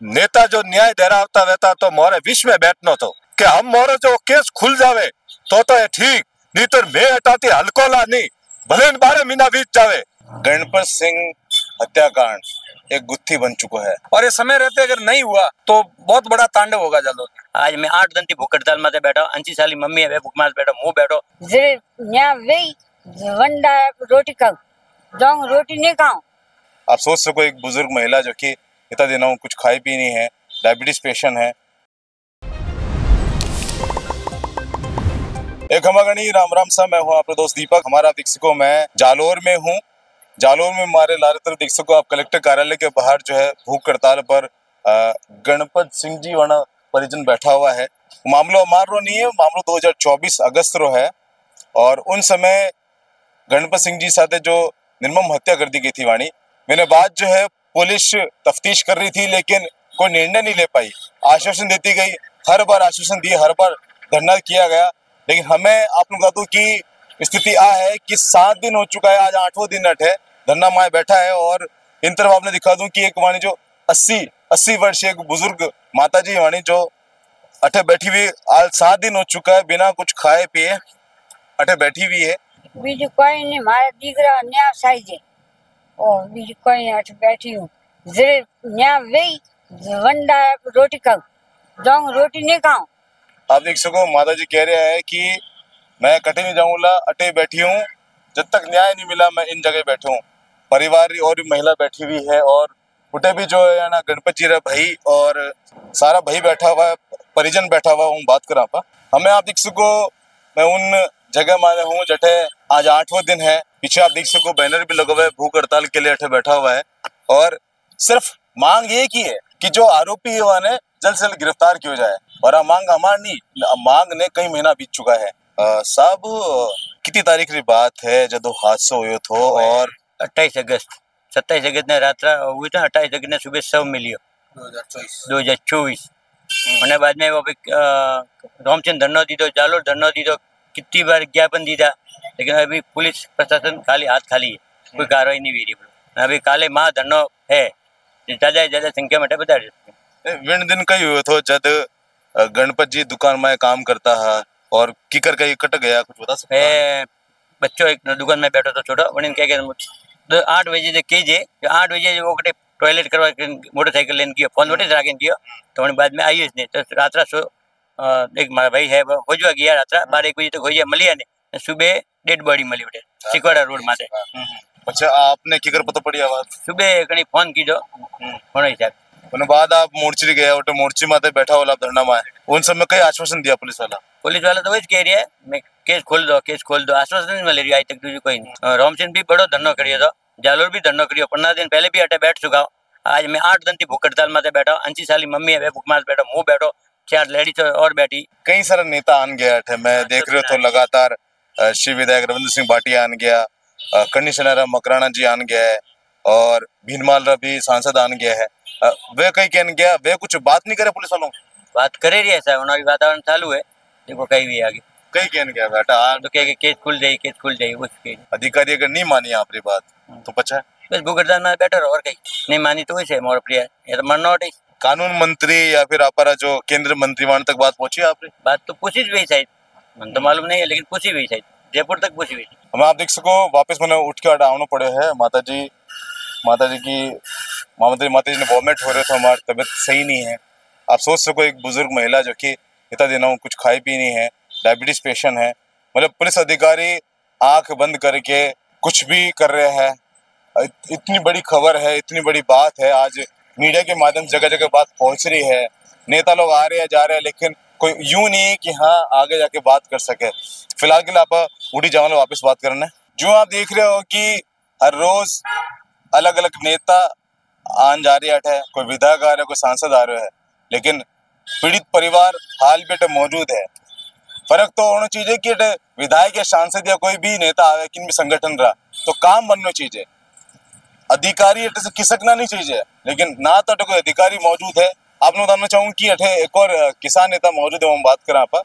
नेता जो न्याय धरावता रहता तो मोरे विष में बैठनो तो कि हम मोरे जो केस खुल जावे तो ये ठीक, नहीं तो मैं हटाती हलकोला नहीं, भले इन 12 महीना बीत जावे। गणपत सिंह हत्याकांड एक गुत्थी बन चुका है और ये समय रहते अगर नहीं हुआ तो बहुत बड़ा तांडव होगा जालोर। आज मैं 8 दिन की भूख हड़ताल में बैठा, 80 साल की मम्मी है भूख मार बैठा, मुंह बैठो जे न्या वेई वंडा रोटी खाओ, जाऊं रोटी नहीं खाऊं। आप सोच सको एक बुजुर्ग महिला जो कि इतना दिनों कुछ खाई पी नहीं है, डायबिटीज पेशेंट है। एक हमागणी राम राम सा, मैं हूँ आपका दोस्त दीपक। हमारा देख सको मैं जालोर में हूँ। जालोर में हमारे लारे तरफ देख सको आप कलेक्टर कार्यालय के बाहर जो है भूख हड़ताल पर गणपत सिंह जी वाला परिजन बैठा हुआ है। मामलो हमारो नहीं है, मामलो 2024 अगस्त रो है और उन समय गणपत सिंह जी साथे जो निर्मम हत्या कर दी गई थी वाणी, मैंने बाद जो है पुलिस तफ्तीश कर रही थी लेकिन कोई निर्णय नहीं ले पाई। आश्वासन देती गई, हर बार आश्वासन दिए, हर बार धरना किया गया, लेकिन हमें आप लोग बता दूं कि स्थिति आ है कि 7 दिन हो चुका है, आज 8वां दिन है, धरना माए बैठा है। और इन तरफ आपने दिखा दूं कि एक वाणी जो 80 वर्ष एक बुजुर्ग माता जी वाणी जो अठे बैठी हुई, आज 7 दिन हो चुका है बिना कुछ खाए पिए अठे बैठी हुई है। बीजू कोई नहीं, मारा दीकरा न्या साइज है और बीजू कोई अठ बैठी हूँ। जे न्या वेई वंडा रोटी खाओ, जाऊं रोटी नहीं खाऊं। आप देख सको माता जी कह रहे हैं कि मैं कटे नहीं जाऊंगा, अटे बैठी हूँ, जब तक न्याय नहीं मिला मैं इन जगह बैठा हूँ। परिवार और भी महिला बैठी हुई है और उठे भी जो है ना गणपत जी भाई और सारा भाई बैठा हुआ है, परिजन बैठा हुआ हूँ। बात करा पा हमें आप देख सको मैं उन जगह माने हूँ जठे आज 8वां दिन है। पीछे आप देख सको बैनर भी लगा हुआ है, भूख हड़ताल के लिए अठे बैठा हुआ है और सिर्फ मांग एक ही है कि जो आरोपी है वह जल्द से जल्द गिरफ्तार किया जाए। और मांग हमार नहीं, मांग ने कई महीना बीत चुका है। साहब कितनी तारीख की बात है जब हादसा हुआ था? और 28 अगस्त 27 अगस्त ने रात हुई था, 28 अगस्त ने सुबह शव मिलियो 2024। અને बाद में वो रामचंद्र धरनो दीदो, जालोर धरनो दीदो, कितनी बार ज्ञापन दीदा, लेकिन अभी पुलिस प्रशासन खाली हाथ खाली है, कोई कार्रवाई नहीं हुई रही। अभी काले माँ धरनो है, ज्यादा संख्या में बता रहे। विन दिन कई हुए तो जब गणपत जी दुकान में काम करता है और किकर कहीं कट गया, कुछ बता सकते हैं? बच्चों एक दुकान में बैठो तो छोड़ो वही क्या 8 बजे से कीजिए, 8 बजे वो टॉयलेट करवा मोटरसाइकिल लेने की फोन वोटे राखी किया तो बाद में आई नहीं तो रात एक मारा भाई है हो जो गया रात 12-1 बजे तक हो गया मिलिया ने सुबह डेड बॉडी मिली बेटे सिकवाड़ा रोड माथे। अच्छा आपने किकर पता पड़ी आवाज? सुबह कहीं फोन की जो होना हिसाब उन बाद आप मोर्ची गया और मोर्ची माते बैठा वाला धरना में उन सब में कई आश्वासन दिया पुलिस वाला तो वही कह रही है मैं केस खोल दो आश्वासन नहीं मिल रही आज तक कोई नहीं। रामचंद्र भी बड़ो धरनो करियो तो जालोर भी धरनो करियो, 15 दिन पहले भी अटे बैठ चुका। आज मैं 8 दिन की भूख हड़ताल में बैठा, 80 साल की मम्मी है भूख मार बैठो, मुंह बैठो, 4 लेडीज और बैठी। कई सारे नेता आन गया है, मैं देख रहे हो तो लगातार श्री विधायक रविंद्र सिंह भाटिया आन गया, कन्नी शनारा मकराना जी आन गया है और भीनमाल भी सांसद आन गया है। वे कहीं कहन गया, वे कुछ बात नहीं करे पुलिस वालों? बात करे रही है सर, उन्होंने वातावरण चालू है, देखो कहीं भी आगे कहीं कहन गया बेटा तो कह केस खुल जाए उसके अधिकारी अगर नहीं मानी आपकी बात तो पचा बस भूख हड़ताल में बैठा रहो और कहीं नहीं मानी तो वैसे मोर प्रिय ये तो मरना उठे। कानून मंत्री या फिर आपरा जो केंद्रीय मंत्री वहां तक बात पहुंची आपने? बात तो पूछी भी शायद, मन तो मालूम नहीं है लेकिन पूछी भी शायद, जयपुर तक पूछी भी। हम आप देख सको वापस मैंने उठ के आना पड़े है। माता जी ने वॉमिट हो रहे थे, हमारी तबीयत सही नहीं है। आप सोच सको एक बुजुर्ग महिला जो कि इतना दिनों कुछ खाई पी नहीं है, डायबिटीज पेशेंट है, मतलब पुलिस अधिकारी आंख बंद करके कुछ भी कर रहे हैं। इतनी बड़ी खबर है, इतनी बड़ी बात है, आज मीडिया के माध्यम से जगह जगह बात पहुंच रही है, नेता लोग आ रहे हैं जा रहे हैं, लेकिन कोई यूं नहीं कि हाँ आगे जाके बात कर सके। फिलहाल के लिए आप उड़ी जाओ वापस बात करना। जो आप देख रहे हो कि हर रोज अलग अलग नेता आन जा रही है, कोई विधायक आ रहे, कोई सांसद आ रहे हैं, लेकिन पीड़ित परिवार हाल बेटे मौजूद है। फर्क तो होना चाहिए कि विधायक या सांसद या कोई भी नेता आवे किन भी संगठन रहा तो काम बनना चाहिए, अधिकारी अटे से खिसकना नहीं चाहिए, लेकिन ना तो कोई अधिकारी मौजूद है। आप लोग बताना चाहूँ कि अठे एक और किसान नेता मौजूद है, हम बात करें आप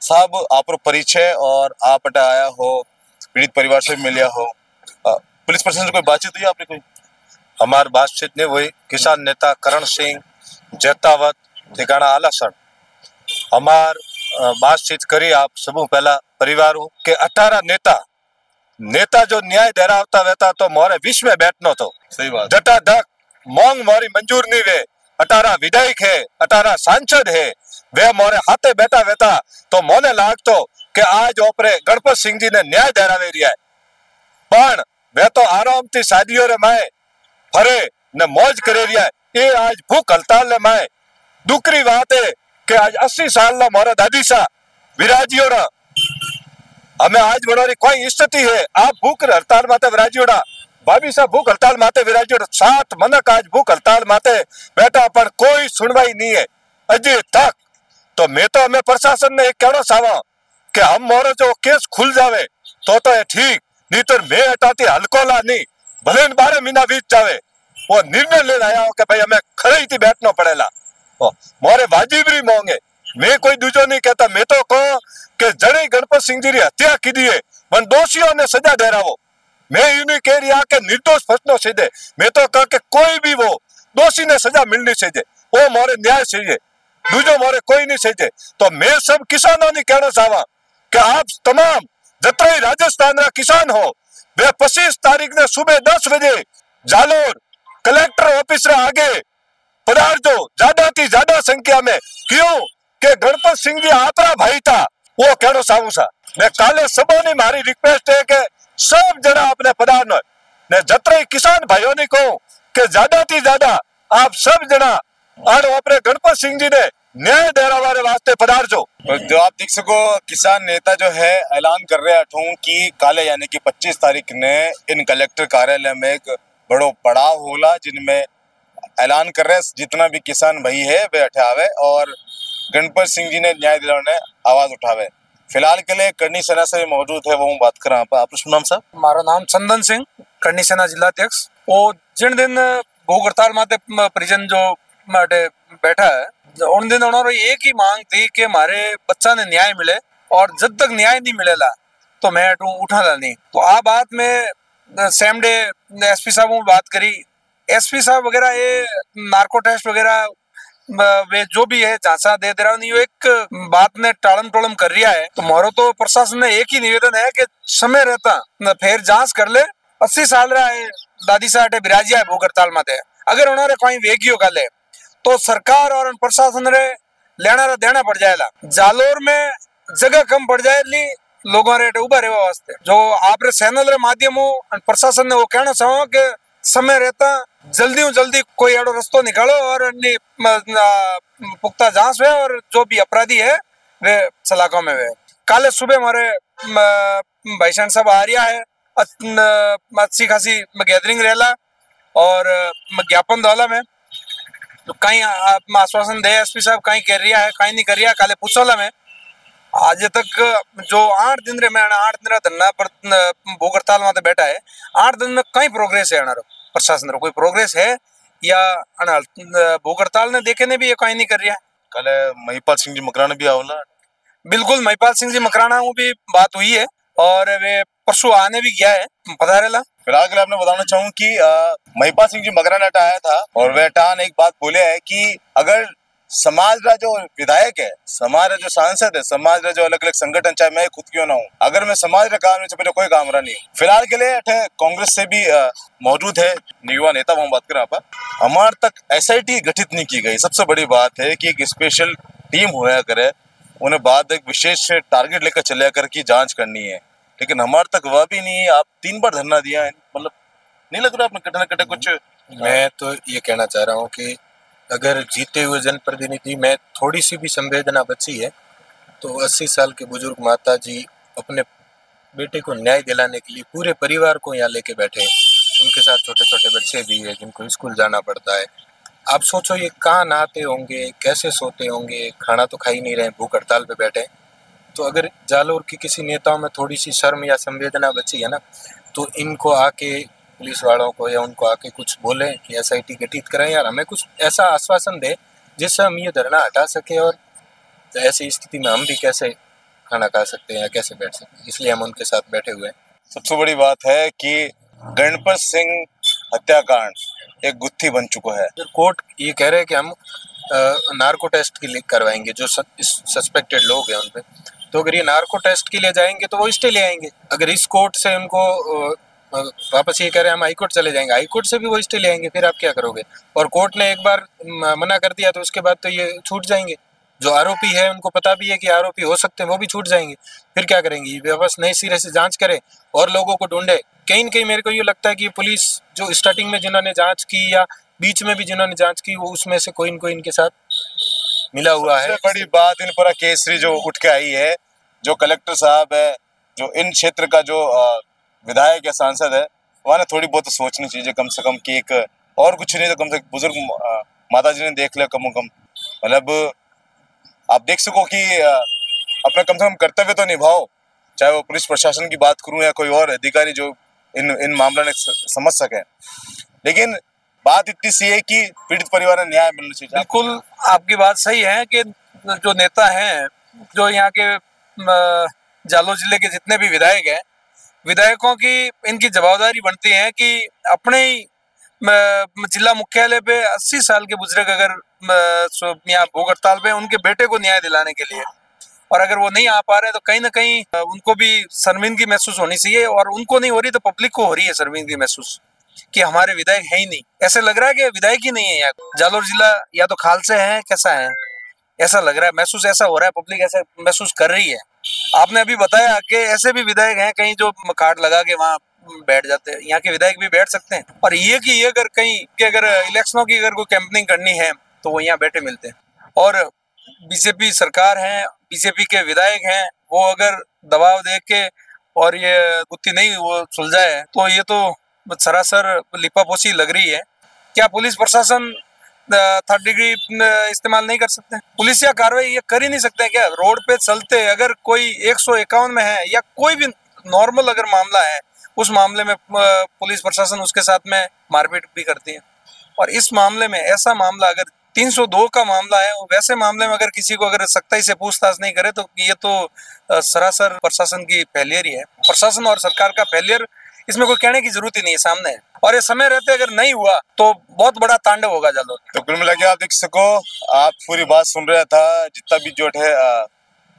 साहब आप परिचय और आप अटे आया हो, पीड़ित परिवार से मिलिया हो, पुलिस प्रशासन से कोई बातचीत हुई आपने? कोई हमारी बातचीत नहीं हुई। किसान नेता करण सिंह जेतावत ठिकाना आलासण हमार बातचीत करी। आप सबू पहला परिवार के 18 नेता जो न्याय देरावता वेता तो मोरे विष में बैठनो तो सही बात। जटा धक मोंग मोरी मंजूर नहीं वे। 18 विधायक है, 18 सांसद है, वे मोरे हाथे बैठा वेता तो मोने लागतो कि आज ओपरे गणपत सिंह जी ने न्याय देरावे रिया है। पण वे तो आराम थी शादियों रे माए फरे ने मौज करे रिया है। ये आज भूख हड़ताल ले माए दुकरी बात है कि आज 80 साल ना मोरा दादी सा विराजियो ना हमें आज बनोरी कोई स्थिति है। आप भूख हड़ताल माते विराजियोड़ा भाभी साहब भूख हड़ताल माते विराजियोड़ा 7 मनक आज भूख हड़ताल माते बैठा पर कोई सुनवाई नहीं है अजय तक। तो मैं तो हमें प्रशासन ने एक कहना चाहवा कि हम मोरो जो केस खुल जावे तो ये ठीक, नहीं तो मैं हटाती हल्कोला नहीं भले 12 महीना बीत जावे। वो निर्णय ले आया हो कि भाई हमें खड़े ही बैठना पड़ेगा। मोरे वाजिबरी मांगे मैं कोई दूजो नहीं कहता। मैं तो कहूं कि जड़े गणपत सिंह जी की हत्या की दी है मन दोषियों ने सजा दे रहा हो। मैं यूं नहीं कह रहा कि निर्दोष फसनो चाहिए। मैं तो कह के कोई भी वो दोषी ने सजा मिलनी चाहिए, वो मोरे न्याय चाहिए, दूजो मोरे कोई नहीं चाहिए। तो मैं सब किसानों ने कहना चाहवा कि आप तमाम जितने ही राजस्थान का किसान हो वे 25 तारीख ने सुबह 10 बजे जालोर कलेक्टर ऑफिस रे आगे पधार जो ज्यादा थी ज्यादा संख्या में। क्यों कि गणपत सिंह जी आपरा भाई था वो कहना चाहूं सा। मैं काले सबों ने मारी रिक्वेस्ट है कि सब जना अपने पधारनो ने जतरे किसान भाइयों ने कहूं कि ज्यादा थी ज्यादा आप सब जना आने अपने गणपत सिंह जी ने न्याय देरावारे वास्ते पधार जो। जो आप देख सको किसान नेता जो है ऐलान कर रहे हूँ कि काले यानी कि 25 तारीख ने इन कलेक्टर कार्यालय में एक बड़ो पड़ाव होला जिनमें ऐलान कर रहे जितना भी किसान भाई है वे अठावे और गणपत सिंह जी ने न्याय दिलाने आवाज उठावे। फिलहाल के लिए करनी सेना से मौजूद है वो बात कर रहा आप नाम साहब। मारो नाम चंदन सिंह करनी सेना जिला अध्यक्ष। वो जिन दिन भूख हड़ताल माते परिजन जो बैठा है उन दिन उन्होंने एक ही मांग थी कि हमारे बच्चा ने न्याय मिले और जब तक न्याय नहीं मिलेला तो मैं उठाला नहीं। तो आ बात में सेम डे एसपी साहब ने बात करी। एसपी साहब वगैरह ये नार्को टेस्ट वगैरह वे जो भी है जांचा दे रहा नहीं एक बात ने टालम टोलम कर रिया है। तो मोरो तो प्रशासन ने एक ही निवेदन है कि समय रहता फिर जांच कर ले। 80 साल रहा है दादी साहब बिराजिया है भूख हड़ताल माते अगर उन्होंने कोई वेगियो गाले तो सरकार और प्रशासन रे लेना देना पड़ जाएगा। जालोर में जगह कम पड़ जाए लोगों रे उभा रहने वास्ते जो आप चैनल रे माध्यमों प्रशासन ने वो कहना चाहो कि समय रहता जल्दी कोई एडो रस्तो निकालो और पुख्ता जांच है और जो भी अपराधी है वे सलाखों में वे। काले सुबह हमारे भाईसान साहब आ रहा है अच्छी खासी गैदरिंग रहला और ज्ञापन डाला में तो कहीं आश्वासन दे एसपी साहब कहीं कर रिया है कहीं नहीं कर रिया। काले पूछोला में आज तक जो 8 दिन रे मैं 8 दिन धरना पर भूख हड़ताल में बैठा है 8 दिन में कहीं प्रोग्रेस है प्रशासन रो कोई प्रोग्रेस है या भूख हड़ताल ने देखे ने भी ये कहीं नहीं कर रिया। कल महिपाल सिंह जी मकराना भी आवला। बिल्कुल महिपाल सिंह जी मकराना वो भी बात हुई है और वे परसों आने भी गया है पधारेला। फिलहाल के लिए आपने बताना चाहूँ कि महिपाल सिंह जी मकराना आया था और वे टान एक बात बोले है कि अगर समाज का जो विधायक है समाज का जो सांसद है समाज का जो अलग अलग संगठन चाहे मैं खुद क्यों ना हूँ अगर मैं समाज का काम नहीं कोई काम रहा नहीं। फिलहाल के लिए कांग्रेस से भी मौजूद है युवा नेता वो बात करें आप। हमारे तक SIT गठित नहीं की गई। सबसे बड़ी बात है कि एक स्पेशल टीम होया करे उन्हें बाद एक विशेष टारगेट लेकर चले कर की जांच करनी है लेकिन हमारे तक वह भी नहीं है। आप 3 बार धरना दिया है मतलब नहीं लग रहा आपने कटे न कटे कुछ। मैं तो ये कहना चाह रहा हूँ कि अगर जीते हुए जनप्रतिनिधि में थोड़ी सी भी संवेदना बची है तो 80 साल के बुजुर्ग माता जी अपने बेटे को न्याय दिलाने के लिए पूरे परिवार को यहाँ लेके बैठे हैं। उनके साथ छोटे छोटे बच्चे भी है जिनको स्कूल जाना पड़ता है। आप सोचो ये कहाँ नहाते होंगे कैसे सोते होंगे खाना तो खा ही नहीं रहे भूख हड़ताल पे बैठे। तो अगर जालोर की किसी नेताओं में थोड़ी सी शर्म या संवेदना बची है ना तो इनको आके पुलिस वालों को या उनको आके कुछ बोले कि SIT गठित करें यार हमें कुछ ऐसा आश्वासन दे जिससे हम ये धरना हटा सके और ऐसी स्थिति में हम भी कैसे खाना खा सकते हैं या कैसे बैठ सकते हैं इसलिए हम उनके साथ बैठे हुए हैं। सबसे बड़ी बात है कि गणपत सिंह हत्याकांड एक गुत्थी बन चुका है। कोर्ट ये कह रहे हैं कि हम नार्को टेस्ट के लिए करवाएंगे जो सस्पेक्टेड लोग हैं उन पे। तो अगर ये नार्को टेस्ट के लिए जाएंगे तो वो स्टे ले आएंगे। अगर इस कोर्ट से उनको वापस ये कह रहे हैं हम हाई कोर्ट चले जाएंगे, हाई कोर्ट से भी वो स्टे ले आएंगे, फिर आप क्या करोगे? और कोर्ट ने एक बार मना कर दिया तो उसके बाद तो ये छूट जाएंगे। जो आरोपी है उनको पता भी है कि आरोपी हो सकते हैं, वो भी छूट जाएंगे। फिर क्या करेंगे? वापस नए सिरे से जांच करे और लोगों को ढूंढे। कहीं न कहीं मेरे को ये लगता है कि पुलिस जो स्टार्टिंग में जिन्होंने जांच की या बीच में भी जिन्होंने जांच की, वो उसमें से कोई न कोई इनके साथ मिला हुआ है। सबसे बड़ी बात इन पर केसरी जो उठ के आई है, जो कलेक्टर साहब है, जो इन क्षेत्र का जो विधायक या सांसद है, वहाँ ने थोड़ी बहुत सोचनी चाहिए कम से कम कि एक और कुछ नहीं तो कम से कम बुजुर्ग माता जी ने देख लिया कम से कम, मतलब आप देख सको कि अपना कम से कम कर्तव्य तो निभाओ। चाहे वो पुलिस प्रशासन की बात करूं या कोई और अधिकारी जो इन मामलों में समझ सके। लेकिन बात इतनी सी है कि पीड़ित परिवार ने न्याय मिलना चाहिए। बिल्कुल आपकी बात सही है कि जो नेता हैं, जो यहाँ के जालौर जिले के जितने भी विधायक हैं, विधायकों की इनकी जवाबदारी बनती है कि अपने ही जिला मुख्यालय पे 80 साल के बुजुर्ग अगर यहाँ भूख हड़ताल पे, उनके बेटे को न्याय दिलाने के लिए, और अगर वो नहीं आ पा रहे तो कहीं ना कहीं उनको भी शर्मिंदगी महसूस होनी चाहिए। और उनको नहीं हो रही तो पब्लिक को हो रही है शर्मिंदगी महसूस कि हमारे विधायक है ही नहीं। ऐसे लग रहा है कि विधायक ही नहीं है यहाँ। जालौर जिला या तो खाल से है, कैसा है, ऐसा लग रहा है, महसूस ऐसा हो रहा है, पब्लिक ऐसा महसूस कर रही है। आपने अभी बताया कि ऐसे भी विधायक हैं कहीं जो कार्ड लगा के वहाँ बैठ जाते हैं। यहाँ के विधायक भी बैठ सकते हैं। और ये कि ये अगर कहीं के अगर इलेक्शनों की अगर कोई कैंपेनिंग करनी है तो वो यहाँ बैठे मिलते हैं। और बीजेपी सरकार है, बीजेपी के विधायक हैं, वो अगर दबाव दे के और ये गुत्थी नहीं वो सुलझाए तो ये तो सरासर लिपापोशी लग रही है। क्या पुलिस प्रशासन 3rd डिग्री इस्तेमाल नहीं कर सकते? पुलिस या कार्रवाई ये कर ही नहीं सकते क्या? रोड पे चलते अगर कोई 151 में है या कोई भी नॉर्मल अगर मामला है, उस मामले में पुलिस प्रशासन उसके साथ में मारपीट भी करती है। और इस मामले में ऐसा मामला अगर 302 का मामला है, वैसे मामले में अगर किसी को अगर सख्ताई से पूछताछ नहीं करे तो ये तो सरासर प्रशासन की फेलियर ही है। प्रशासन और सरकार का फेलियर, इसमें कोई कहने की जरूरत ही नहीं है, सामने है। और ये समय रहते अगर नहीं हुआ तो बहुत बड़ा तांडव होगा जालौर। तो कुल मिला के आप देख सको, आप पूरी बात सुन रहा था, जितना भी जो है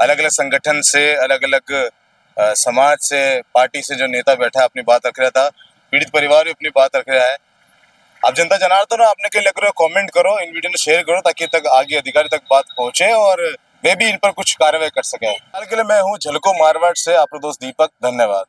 अलग अलग संगठन से, अलग अलग समाज से, पार्टी से जो नेता बैठा अपनी बात रख रहा था, पीड़ित परिवार भी अपनी बात रख रहा है। आप जनता जनार्दन आपने क्या लग रहा है, कमेंट करो, इन वीडियो में शेयर करो ताकि तक आगे अधिकारी तक बात पहुंचे और वे भी इन पर कुछ कार्रवाई कर सके। हाल के लिए मैं हूँ झलको मारवाड़ से, आपका दोस्त दीपक। धन्यवाद।